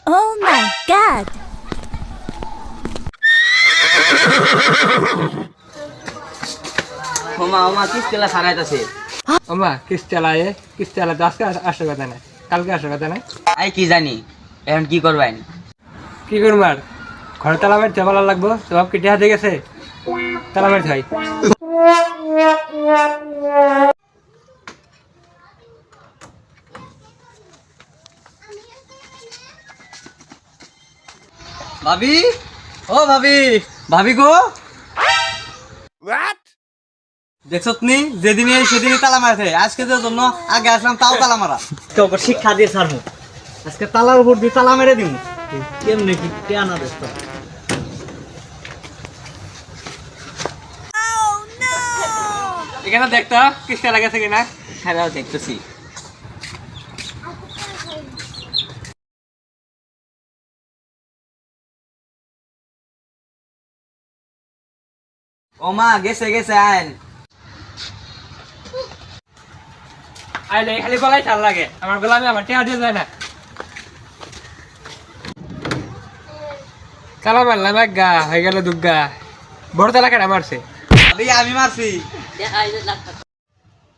Oh my god! ওমা ওমা কিস্তিলা সারাইতাছে। ওমা কিস্তি চালাতে আজকে আসার কথা না, কালকে আসার কথা না। আই কি জানি এখন কি করবেন? কি করবো আর, ঘরে তালা মারতে ভালো লাগবো, সব কেটে হাতে গেছে, তালা মারতে হয়। ভাবি, ও ভাবি, ভাবি গো, দেখছত নি যেদিনে সেদিনই তালা মারছে, আজকে যে জন্য আগে আসলাম তাও তালা মারা। তোকে শিক্ষা দিয়ে ছাড়বো, আজকে তালার উপর দিয়ে তালা মেরে দিব। কেমনে কি টেনা দেখতো? এখানে দেখতো কিস্তি লাগাছে কিনা। হ্যাঁ দেখতেছি। ও মা গেছে গেছে আইন। আইলে খালি গলায় চাল লাগে, আমার গোলামে আমার টেহা দিয়ে যায় না। তালা মারলাম এক গা, হয়ে গেল দুগা, বড় তালা কেটে মারছে। ভাবি আমি মারছি।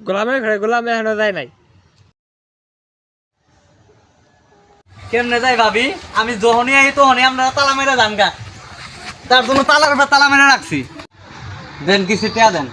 গোলামের ঘরে গোলামে এখনো যায় নাই। কেমনে যাই ভাবি, আমি যখনই আই তখনই আমরা তালা মেরে যান গা, তার জন্য তালার উপর তালা মেরে রাখছি। দেন কিছু টেয়া দেন।